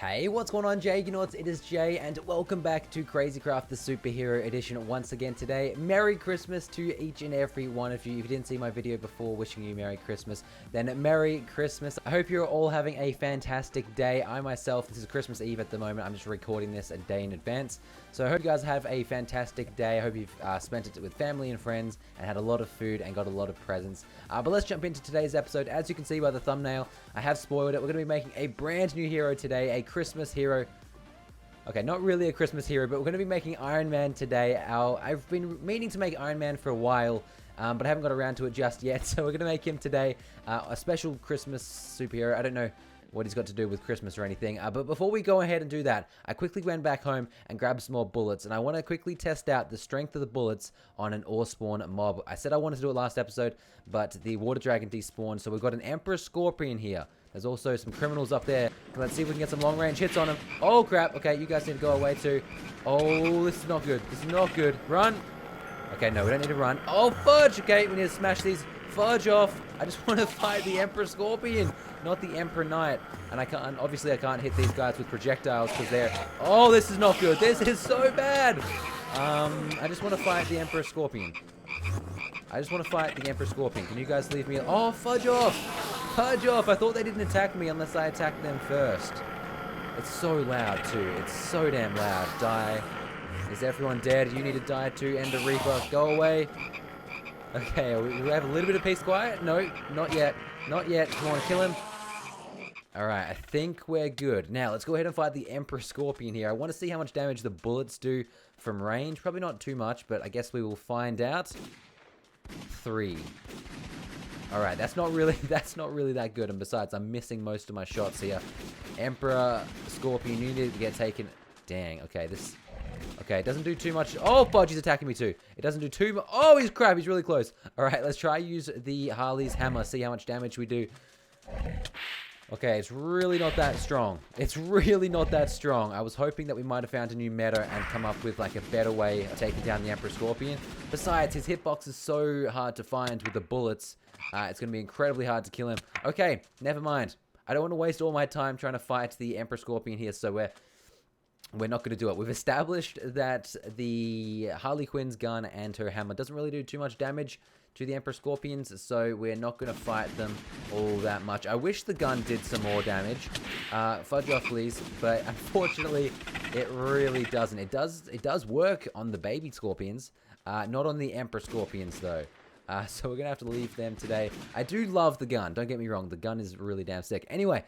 Hey, what's going on, Jay? You know what? It is Jay, and welcome back to Crazycraft, the Superhero Edition once again today. Merry Christmas to each and every one of you. If you didn't see my video before wishing you Merry Christmas, then Merry Christmas. I hope you're all having a fantastic day. I myself, this is Christmas Eve at the moment. I'm just recording this a day in advance. So I hope you guys have a fantastic day. I hope you've spent it with family and friends and had a lot of food and got a lot of presents. But let's jump into today's episode. As you can see by the thumbnail, I have spoiled it. We're going to be making a brand new hero today, a Christmas hero. Okay, not really a Christmas hero, but we're going to be making Iron Man today. I've been meaning to make Iron Man for a while, but I haven't got around to it just yet. So we're going to make him today a special Christmas superhero. I don't know what he's got to do with Christmas or anything. But before we go ahead and do that, I quickly went back home and grabbed some more bullets, and I want to quickly test out the strength of the bullets on an ore spawn mob. I said I wanted to do it last episode, but the water dragon despawned, so we've got an Emperor Scorpion here. There's also some criminals up there. Let's see if we can get some long-range hits on them. Oh, crap. Okay, you guys need to go away too. Oh, this is not good. This is not good. Run. Okay, no, we don't need to run. Oh, fudge. Okay, we need to smash these fudge off. I just want to fight the Emperor Scorpion, not the Emperor Knight. And I can't, obviously I can't hit these guys with projectiles because they're, oh, this is not good. This is so bad. I just want to fight the Emperor Scorpion. I just want to fight the Emperor Scorpion. Can you guys leave me? Oh, fudge off. Fudge off. I thought they didn't attack me unless I attacked them first. It's so loud too. It's so damn loud. Die. Is everyone dead? You need to die too. Ender Reaper. Go away. Okay, we have a little bit of peace quiet? No, not yet. Not yet. Come on, kill him. Alright, I think we're good. Now, let's go ahead and fight the Emperor Scorpion here. I want to see how much damage the bullets do from range. Probably not too much, but I guess we will find out. 3. Alright, that's not really that good. And besides, I'm missing most of my shots here. Emperor Scorpion, you need to get taken. Dang, okay, this... Okay, it doesn't do too much. Oh, fudge, he's attacking me too. It doesn't do too much. Oh, he's crap. He's really close. All right, let's try use the Harley's hammer. See how much damage we do. Okay, it's really not that strong. It's really not that strong. I was hoping that we might have found a new meta and come up with like a better way of taking down the Emperor Scorpion. Besides, his hitbox is so hard to find with the bullets. It's going to be incredibly hard to kill him. Okay, never mind. I don't want to waste all my time trying to fight the Emperor Scorpion here, so we're not going to do it. We've established that the Harley Quinn's gun and her hammer doesn't really do too much damage to the Emperor Scorpions, so we're not going to fight them all that much. I wish the gun did some more damage. Fudge off, please. But unfortunately, it really doesn't. It does work on the baby Scorpions, not on the Emperor Scorpions, though. So we're going to have to leave them today. I do love the gun. Don't get me wrong. The gun is really damn sick. Anyway,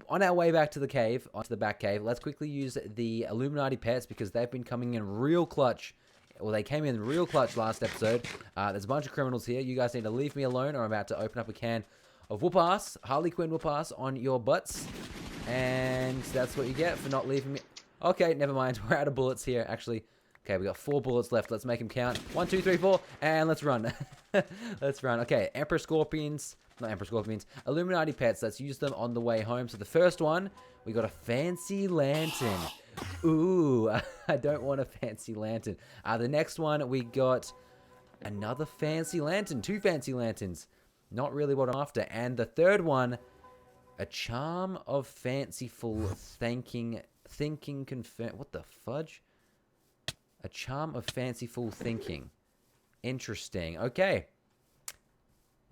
on our way back to the cave, onto the back cave, let's quickly use the Illuminati pets because they've been coming in real clutch. Well, they came in real clutch last episode. There's a bunch of criminals here. You guys need to leave me alone or I'm about to open up a can of whoop-ass, Harley Quinn whoop-ass on your butts. And that's what you get for not leaving me. Okay, never mind. We're out of bullets here, actually. Okay, we got 4 bullets left. Let's make them count. 1, 2, 3, 4, and let's run. Let's run. Okay, Emperor Scorpions. Not Emperor Scorpions. Illuminati pets. Let's use them on the way home. So the first one, we got a fancy lantern. Ooh, I don't want a fancy lantern. The next one, we got another fancy lantern. 2 fancy lanterns. Not really what I'm after. And the third one, a charm of fanciful thinking confirm. What the fudge? A charm of fanciful thinking. Interesting. Okay.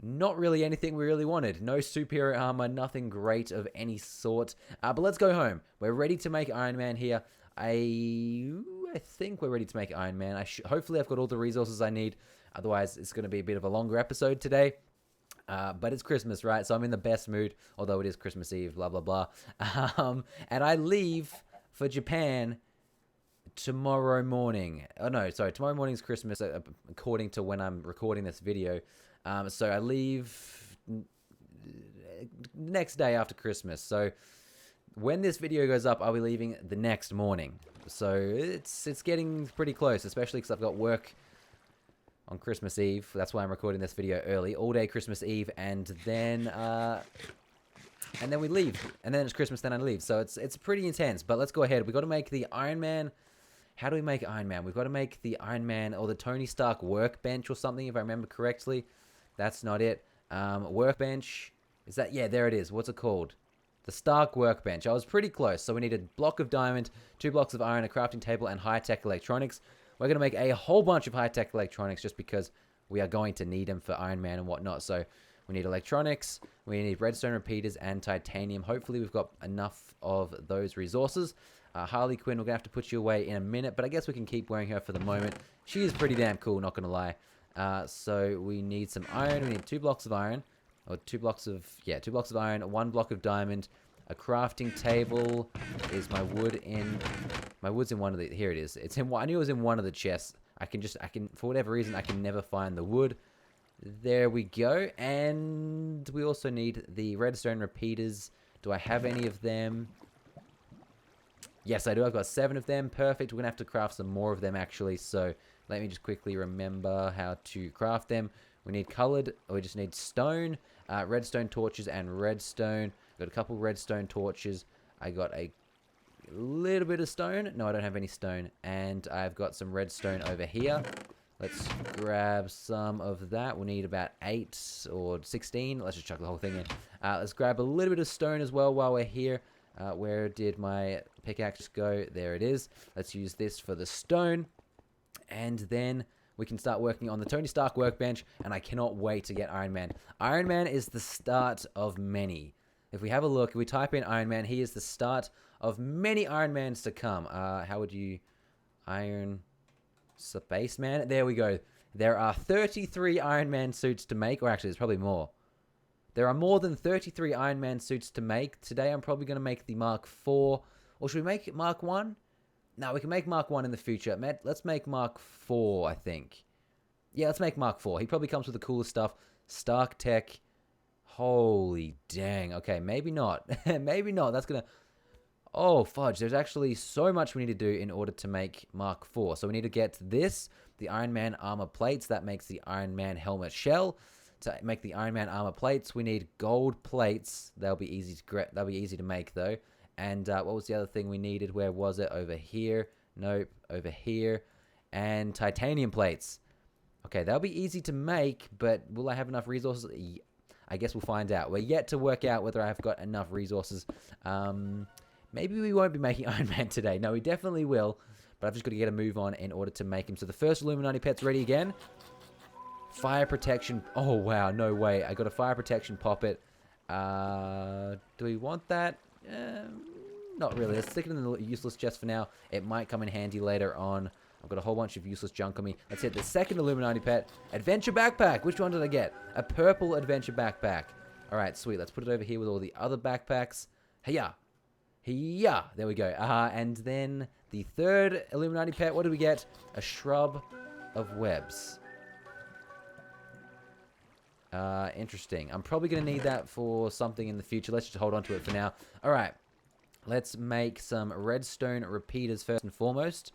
Not really anything we really wanted. No superhero armor, nothing great of any sort. But let's go home. We're ready to make Iron Man here. I think we're ready to make Iron Man. Hopefully I've got all the resources I need. Otherwise, it's going to be a bit of a longer episode today. But it's Christmas, right? So I'm in the best mood. Although it is Christmas Eve, blah, blah, blah. And I leave for Japan tomorrow morning. Oh, no, sorry. Tomorrow morning is Christmas, according to when I'm recording this video. So I leave next day after Christmas. So when this video goes up, I'll be leaving the next morning. So it's getting pretty close, especially because I've got work on Christmas Eve. That's why I'm recording this video early. All day Christmas Eve, and then we leave. And then it's Christmas, then I leave. So it's pretty intense. But let's go ahead. We've got to make the Iron Man. How do we make Iron Man? We've got to make the Iron Man or the Tony Stark workbench or something, if I remember correctly. That's not it. Workbench. Is that? Yeah, there it is. What's it called? The Stark workbench. I was pretty close. So we need a block of diamond, 2 blocks of iron, a crafting table, and high-tech electronics. We're going to make a whole bunch of high-tech electronics just because we are going to need them for Iron Man and whatnot. So we need electronics, we need redstone repeaters, and titanium. Hopefully we've got enough of those resources. Harley Quinn, we're going to have to put you away in a minute, but I guess we can keep wearing her for the moment. She is pretty damn cool, not going to lie. So we need some iron. We need 2 blocks of iron. Or 2 blocks of, yeah, 2 blocks of iron, 1 block of diamond, a crafting table. Is my wood in, my wood's in one of the, here it is. It's in, I knew it was in one of the chests. I can, for whatever reason, I can never find the wood. There we go. And we also need the redstone repeaters. Do I have any of them? Yes, I do. I've got 7 of them. Perfect. We're going to have to craft some more of them, actually. So let me just quickly remember how to craft them. We need colored, or we just need stone, redstone torches, and redstone. Got a couple redstone torches. I got a little bit of stone. No, I don't have any stone. And I've got some redstone over here. Let's grab some of that. We'll need about 8 or 16. Let's just chuck the whole thing in. Let's grab a little bit of stone as well while we're here. Where did my pickaxe go? There it is. Let's use this for the stone. And then we can start working on the Tony Stark workbench, and I cannot wait to get Iron Man. Iron Man is the start of many. If we have a look, if we type in Iron Man, he is the start of many Iron Mans to come. How would you... Iron... Spaceman? There we go. There are 33 Iron Man suits to make, or actually, there's probably more. There are more than 33 Iron Man suits to make. Today, I'm probably going to make the Mark IV. Or should we make it Mark 1? No, we can make Mark 1 in the future. Let's make Mark 4, I think. Yeah, let's make Mark 4. He probably comes with the coolest stuff. Stark Tech. Holy dang. Okay, maybe not. Maybe not. That's going to... Oh, fudge. There's actually so much we need to do in order to make Mark 4. So we need to get this, the Iron Man armor plates. That makes the Iron Man helmet shell. To make the Iron Man armor plates, we need gold plates. They'll be easy to make, though. And what was the other thing we needed? Where was it? Over here. Nope. Over here. And titanium plates. Okay, they'll be easy to make, but will I have enough resources? I guess we'll find out. We're yet to work out whether I've got enough resources. Maybe we won't be making Iron Man today. No, we definitely will. But I've just got to get a move on in order to make him. So the first Illuminati pet's ready again. Fire protection. Oh, wow. No way. I got a fire protection poppet. Do we want that? Not really. Let's stick it in the useless chest for now. It might come in handy later on. I've got a whole bunch of useless junk on me. Let's hit the second Illuminati pet. Adventure backpack. Which one did I get? A purple adventure backpack. All right, sweet. Let's put it over here with all the other backpacks. Hey-ya. Hey-ya. There we go. And then the third Illuminati pet. What do we get? A shrub of webs. Interesting. I'm probably going to need that for something in the future. Let's just hold on to it for now. All right. Let's make some redstone repeaters first and foremost.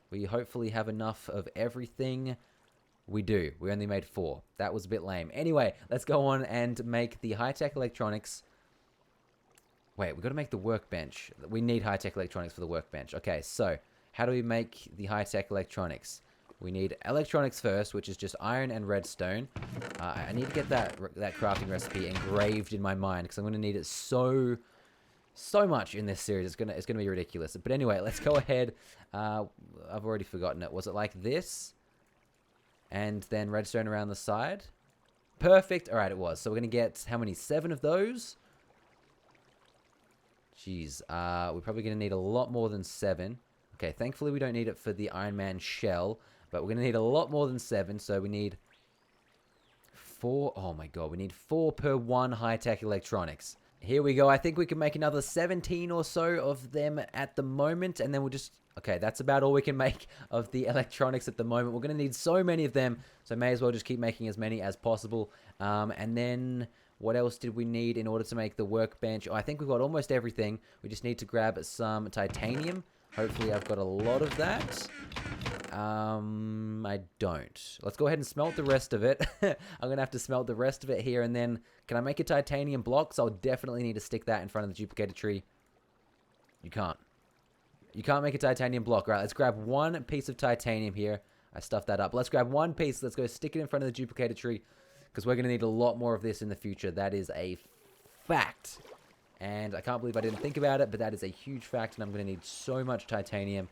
We hopefully have enough of everything. We do. We only made 4. That was a bit lame. Anyway, let's go on and make the high-tech electronics. Wait, we've got to make the workbench. We need high-tech electronics for the workbench. Okay, so how do we make the high-tech electronics? We need electronics first, which is just iron and redstone. I need to get that crafting recipe engraved in my mind because I'm going to need it so much in this series. It's gonna be ridiculous. But anyway, let's go ahead. I've already forgotten it. Was it like this? And then redstone around the side? Perfect. All right, it was. So we're going to get how many? 7 of those? Jeez. We're probably going to need a lot more than 7. Okay, thankfully we don't need it for the Iron Man shell. But we're going to need a lot more than 7. So we need 4. Oh my god, we need 4 per 1 high-tech electronics. Here we go. I think we can make another 17 or so of them at the moment. And then we'll just... Okay, that's about all we can make of the electronics at the moment. We're going to need so many of them. So may as well just keep making as many as possible. And then what else did we need in order to make the workbench? Oh, I think we've got almost everything. We just need to grab some titanium. Hopefully I've got a lot of that. I don't. Let's go ahead and smelt the rest of it. I'm going to have to smelt the rest of it here. And then, can I make a titanium block? So I'll definitely need to stick that in front of the duplicated tree. You can't. You can't make a titanium block. All right, let's grab 1 piece of titanium here. I stuffed that up. Let's grab 1 piece. Let's go stick it in front of the duplicated tree. Because we're going to need a lot more of this in the future. That is a fact. And I can't believe I didn't think about it, but that is a huge fact, and I'm going to need so much titanium.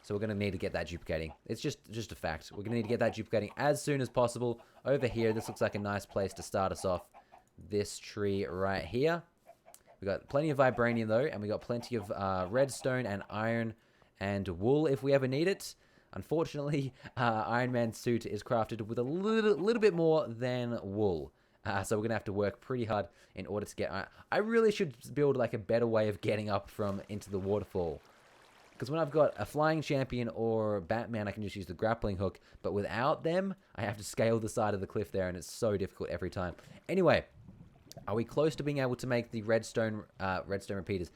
So we're going to need to get that duplicating. It's just a fact. We're going to need to get that duplicating as soon as possible. Over here, this looks like a nice place to start us off. This tree right here. We got plenty of vibranium, though, and we got plenty of redstone and iron and wool if we ever need it. Unfortunately, Iron Man's suit is crafted with a little bit more than wool. So we're going to have to work pretty hard in order to get... I really should build like a better way of getting up from into the waterfall. Because when I've got a flying champion or Batman, I can just use the grappling hook. But without them, I have to scale the side of the cliff there, and it's so difficult every time. Anyway, are we close to being able to make the redstone repeaters?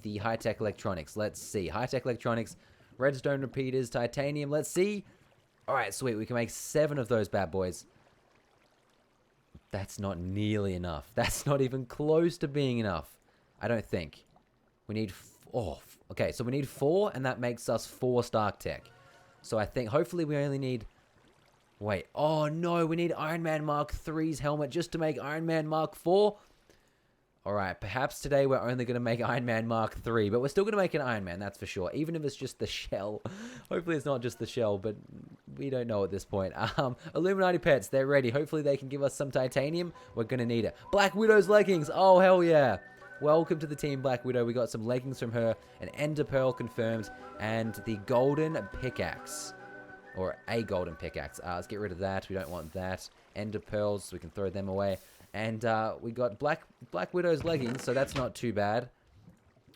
The high-tech electronics. Let's see. High-tech electronics, redstone repeaters, titanium. Let's see. All right, sweet. We can make 7 of those bad boys. That's not nearly enough. That's not even close to being enough. I don't think. We need... okay, so we need 4, and that makes us 4 Stark Tech. So I think, hopefully we only need... Wait, oh no, we need Iron Man Mark 3's helmet just to make Iron Man Mark 4? Alright, perhaps today we're only going to make Iron Man Mark 3, but we're still going to make an Iron Man, that's for sure. Even if it's just the shell. Hopefully it's not just the shell, but we don't know at this point. Illuminati pets, they're ready. Hopefully they can give us some titanium. We're going to need it. Black Widow's leggings, oh hell yeah. Welcome to the team, Black Widow. We got some leggings from her, an Ender Pearl confirmed, and the golden pickaxe. Or a golden pickaxe. Let's get rid of that. We don't want that. Ender Pearls, we can throw them away. And we got Black Widow's leggings, so that's not too bad.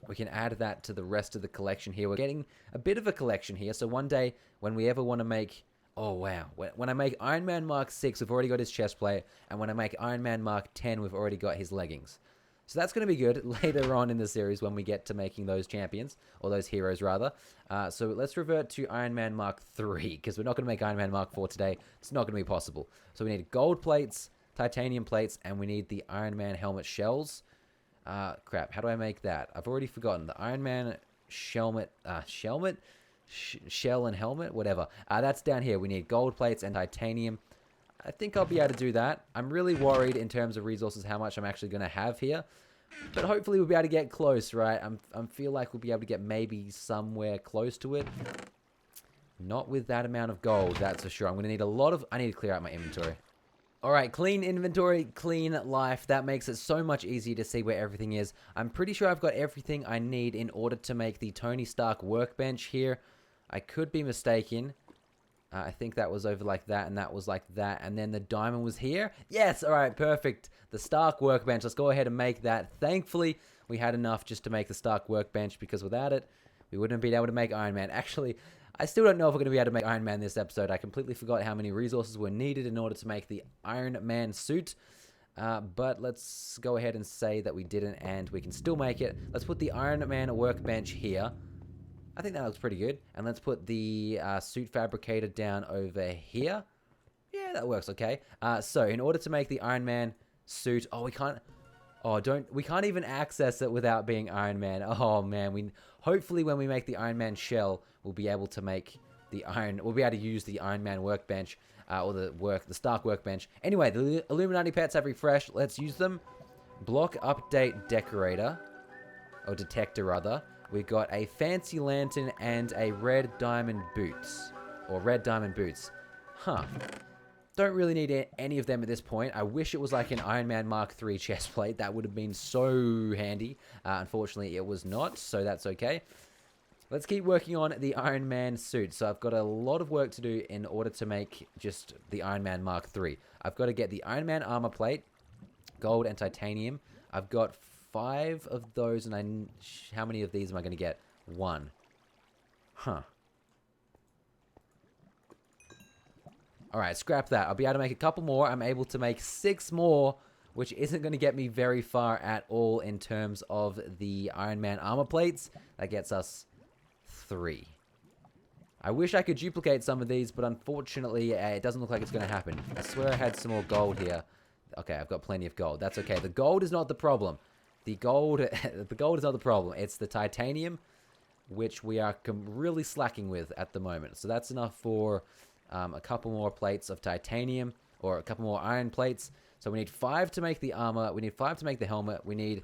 We can add that to the rest of the collection here. We're getting a bit of a collection here, so one day when we ever want to make... Oh, wow. When I make Iron Man Mark 6, we've already got his chest plate, and when I make Iron Man Mark 10, we've already got his leggings. So that's going to be good later on in the series when we get to making those champions, or those heroes rather. So let's revert to Iron Man Mark 3, because we're not going to make Iron Man Mark 4 today. It's not going to be possible. So we need gold plates, titanium plates, and we need the Iron Man helmet shells. Crap, how do I make that? I've already forgotten. The Iron Man shell and helmet, whatever. That's down here. We need gold plates and titanium. I think I'll be able to do that. I'm really worried in terms of resources how much I'm actually going to have here. But hopefully we'll be able to get close, right? I feel like we'll be able to get maybe somewhere close to it. Not with that amount of gold, that's for sure. I'm going to need a lot of... I need to clear out my inventory. Alright, clean inventory, clean life. That makes it so much easier to see where everything is. I'm pretty sure I've got everything I need in order to make the Tony Stark workbench here. I could be mistaken. I think that was over like that, and that was like that, and then the diamond was here. Yes, all right, perfect. The Stark workbench. Let's go ahead and make that. Thankfully, we had enough just to make the Stark workbench, because without it, we wouldn't have been able to make Iron Man. Actually, I still don't know if we're going to be able to make Iron Man this episode. I completely forgot how many resources were needed in order to make the Iron Man suit. But let's go ahead and say that we didn't, and we can still make it. Let's put the Iron Man workbench here. I think that looks pretty good. And let's put the suit fabricator down over here. Yeah, that works okay. So in order to make the Iron Man suit, we can't even access it without being Iron Man. Oh man, hopefully when we make the Iron Man shell, we'll be able to make we'll be able to use the Iron Man workbench, or the Stark workbench. Anyway, the Illuminati pets have refreshed. Let's use them. Block update decorator, or detector rather. We got a fancy lantern and a red diamond boots. Or red diamond boots. Huh. Don't really need any of them at this point. I wish it was like an Iron Man Mark 3 chest plate. That would have been so handy. Unfortunately, it was not, so that's okay. Let's keep working on the Iron Man suit. So I've got a lot of work to do in order to make just the Iron Man Mark 3. I've got to get the Iron Man armor plate, gold and titanium. I've got 5 of those, and how many of these am I going to get? 1. Huh. Alright, scrap that. I'll be able to make a couple more. I'm able to make 6 more, which isn't going to get me very far at all in terms of the Iron Man armor plates. That gets us 3. I wish I could duplicate some of these, but unfortunately, it doesn't look like it's going to happen. I swear I had some more gold here. Okay, I've got plenty of gold. That's okay. The gold is not the problem. The gold is not the problem. It's the titanium, which we are really slacking with at the moment. So that's enough for a couple more plates of titanium, or a couple more iron plates. So we need 5 to make the armor. We need 5 to make the helmet. We need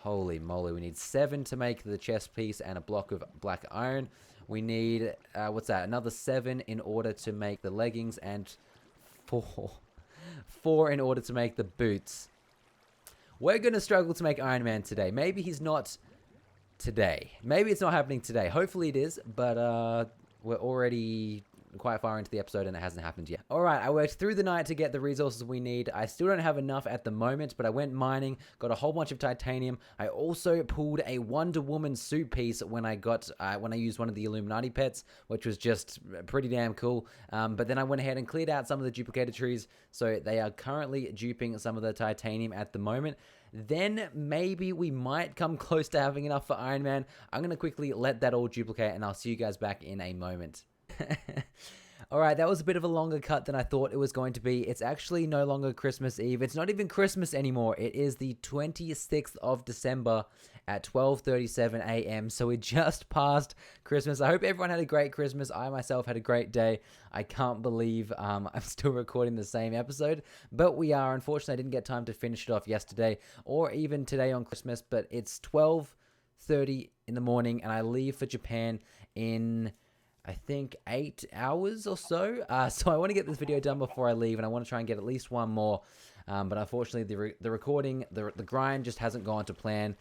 Holy moly, we need 7 to make the chest piece and a block of black iron. We need, what's that, another 7 in order to make the leggings, and 4. 4 in order to make the boots. We're going to struggle to make Iron Man today. Maybe he's not today. Maybe it's not happening today. Hopefully it is, but we're already quite far into the episode and it hasn't happened yet. Alright, I worked through the night to get the resources we need. I still don't have enough at the moment, but I went mining, got a whole bunch of titanium. I also pulled a Wonder Woman suit piece when I used one of the Illuminati pets, which was just pretty damn cool. But then I went ahead and cleared out some of the duplicated trees, so they are currently duping some of the titanium at the moment. Then maybe we might come close to having enough for Iron Man. I'm going to quickly let that all duplicate and I'll see you guys back in a moment. Alright, that was a bit of a longer cut than I thought it was going to be. It's actually no longer Christmas Eve. It's not even Christmas anymore. It is the 26th of December at 12:37 a.m. So we just passed Christmas. I hope everyone had a great Christmas. I myself had a great day. I can't believe I'm still recording the same episode, but we are. Unfortunately, I didn't get time to finish it off yesterday or even today on Christmas, but it's 12:30 in the morning and I leave for Japan in, I think, 8 hours or so. So I want to get this video done before I leave, and I want to try and get at least one more. But unfortunately, the recording, the grind just hasn't gone to plan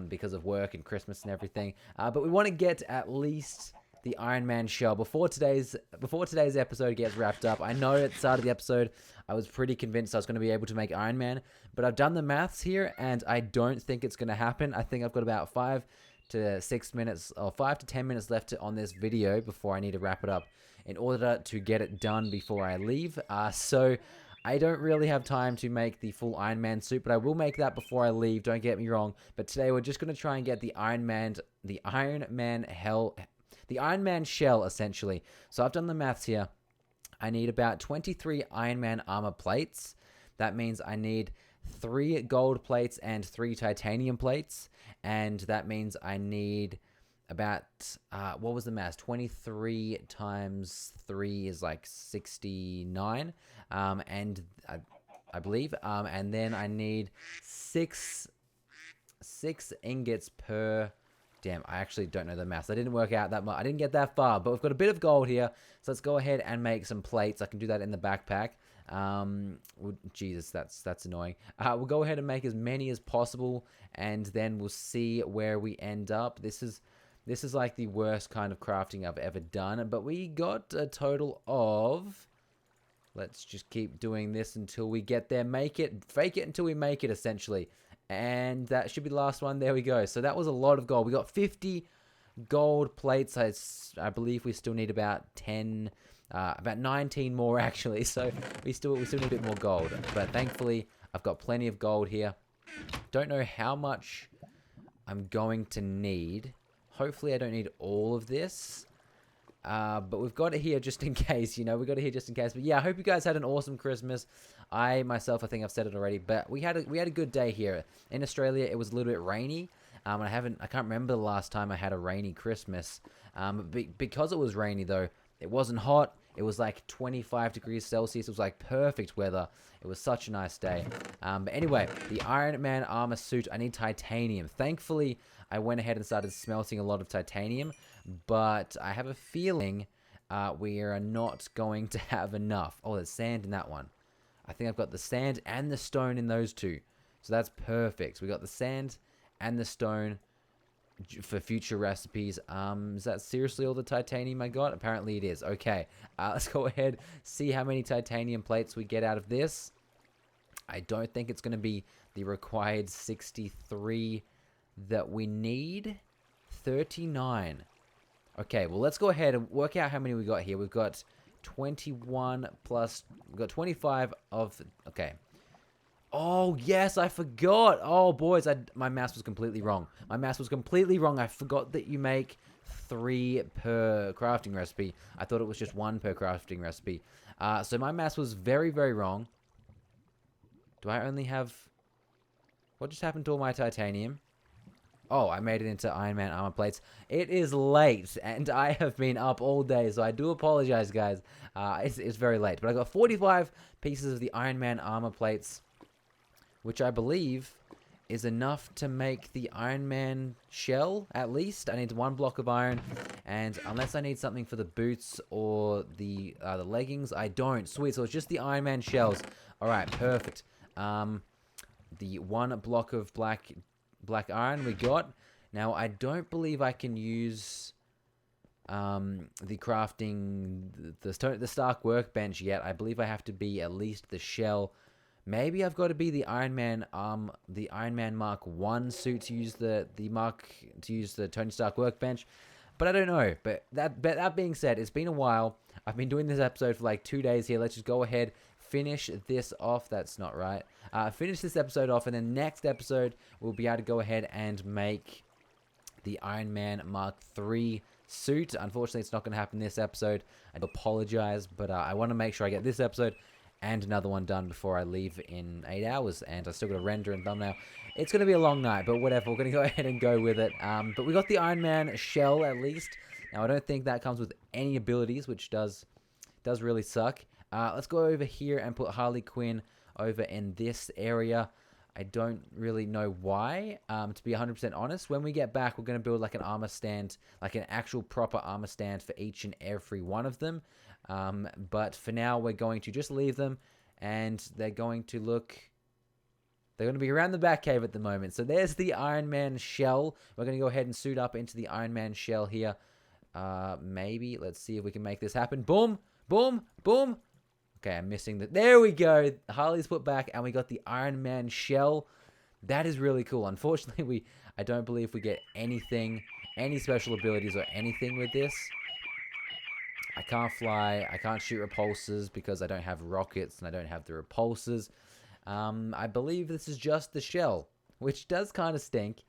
because of work and Christmas and everything. But we want to get at least the Iron Man shell before today's episode gets wrapped up. I know at the start of the episode, I was pretty convinced I was going to be able to make Iron Man, but I've done the maths here, and I don't think it's going to happen. I think I've got about 5 to 6 minutes or 5 to 10 minutes left on this video before I need to wrap it up in order to get it done before I leave. So I don't really have time to make the full Iron Man suit, but I will make that before I leave, don't get me wrong. But today we're just going to try and get the Iron Man shell, essentially. So I've done the maths here. I need about 23 Iron Man armor plates. That means I need 3 gold plates and 3 titanium plates, and that means I need about what was the math? 23 times 3 is like 69, and I believe, and then I need 6 ingots per. Damn, I actually don't know the maths. I didn't work out that much. I didn't get that far, but we've got a bit of gold here, so let's go ahead and make some plates. I can do that in the backpack. Jesus, that's annoying. We'll go ahead and make as many as possible, and then we'll see where we end up. This is like the worst kind of crafting I've ever done, but we got a total of, let's just keep doing this until we get there. Fake it until we make it, essentially. And that should be the last one. There we go. So that was a lot of gold. We got 50 gold plates. I believe we still need about 19 more, actually. So we still need a bit more gold. But thankfully, I've got plenty of gold here. Don't know how much I'm going to need. Hopefully, I don't need all of this. But we've got it here just in case, we got it here just in case. But yeah, I hope you guys had an awesome Christmas. I think I've said it already, but we had a good day here. In Australia, it was a little bit rainy. I can't remember the last time I had a rainy Christmas. Because it was rainy though, it wasn't hot. It was like 25 degrees Celsius. It was like perfect weather. It was such a nice day. But anyway, the Iron Man armor suit, I need titanium. Thankfully, I went ahead and started smelting a lot of titanium, but I have a feeling we are not going to have enough. Oh, there's sand in that one. I think I've got the sand and the stone in those two. So that's perfect. We got the sand and the stone for future recipes. Is that seriously all the titanium I got? Apparently it is. Okay, let's go ahead, see how many titanium plates we get out of this. I don't think it's going to be the required 63 that we need. 39. Okay, well, let's go ahead and work out how many we got here. We've got 21 plus, we've got 25 of, okay. Oh, yes, I forgot. Oh, boys, my math was completely wrong. My math was completely wrong. I forgot that you make 3 per crafting recipe. I thought it was just 1 per crafting recipe. So my math was very, very wrong. Do I only have, what just happened to all my titanium? Oh, I made it into Iron Man armor plates. It is late, and I have been up all day, so I do apologize, guys. It's very late. But I got 45 pieces of the Iron Man armor plates, which I believe is enough to make the Iron Man shell, at least. I need 1 block of iron, and unless I need something for the boots or the leggings, I don't. Sweet, so it's just the Iron Man shells. Alright, perfect. The 1 block of black iron we got. Now, I don't believe I can use the crafting, the Stark workbench yet. I believe I have to be at least the shell. Maybe I've got to be the Iron Man Mark 1 suit to use the Tony Stark workbench. But I don't know. But that being said, it's been a while. I've been doing this episode for like 2 days here. Let's just go ahead, finish this off. That's not right. Finish this episode off, and then next episode we'll be able to go ahead and make the Iron Man Mark 3 suit. Unfortunately, it's not going to happen this episode. I apologize, but I want to make sure I get this episode and another one done before I leave in 8 hours, and I still got to render and thumbnail. It's going to be a long night, but whatever. We're going to go ahead and go with it. But we got the Iron Man shell at least. Now, I don't think that comes with any abilities, which does really suck. Let's go over here and put Harley Quinn over in this area. I don't really know why, to be 100% honest. When we get back, we're going to build like an armor stand, like an actual proper armor stand for each and every one of them. But for now, we're going to just leave them, and they're going to be around the back cave at the moment. So there's the Iron Man shell. We're going to go ahead and suit up into the Iron Man shell here. Maybe, let's see if we can make this happen. Boom, boom, boom. Okay, I'm missing the... There we go. Harley's put back, and we got the Iron Man shell. That is really cool. Unfortunately, I don't believe we get anything, any special abilities or anything with this. I can't fly. I can't shoot repulsors because I don't have rockets and I don't have the repulsors. I believe this is just the shell, which does kind of stink,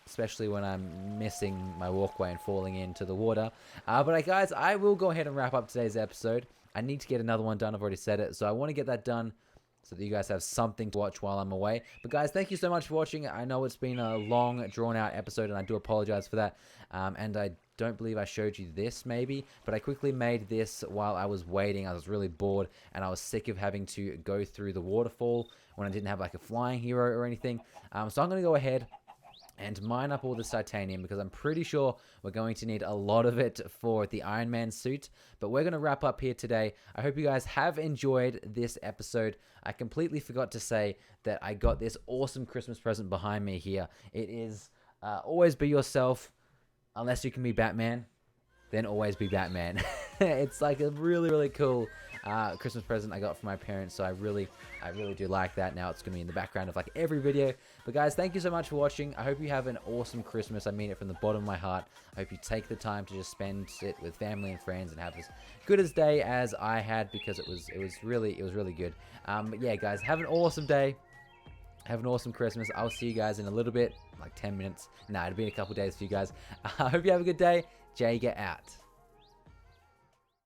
especially when I'm missing my walkway and falling into the water. But guys, I will go ahead and wrap up today's episode. I need to get another one done. I've already said it, so I want to get that done so that you guys have something to watch while I'm away. But guys, thank you so much for watching. I know it's been a long, drawn-out episode, and I do apologize for that. And I don't believe I showed you this, maybe, but I quickly made this while I was waiting. I was really bored, and I was sick of having to go through the waterfall when I didn't have like a flying hero or anything. So I'm going to go ahead and mine up all this titanium, because I'm pretty sure we're going to need a lot of it for the Iron Man suit. But we're going to wrap up here today. I hope you guys have enjoyed this episode. I completely forgot to say that I got this awesome Christmas present behind me here. It is always be yourself. Unless you can be Batman, then always be Batman. It's like a really, really cool Christmas present I got from my parents, so I really do like that. Now it's going to be in the background of like every video. But guys, thank you so much for watching. I hope you have an awesome Christmas. I mean it from the bottom of my heart. I hope you take the time to just spend it with family and friends and have as good a day as I had, because it was really good. But yeah, guys, have an awesome day. Have an awesome Christmas. I'll see you guys in a little bit, like 10 minutes. Nah, it'll be in a couple days for you guys. I hope you have a good day. Jager out.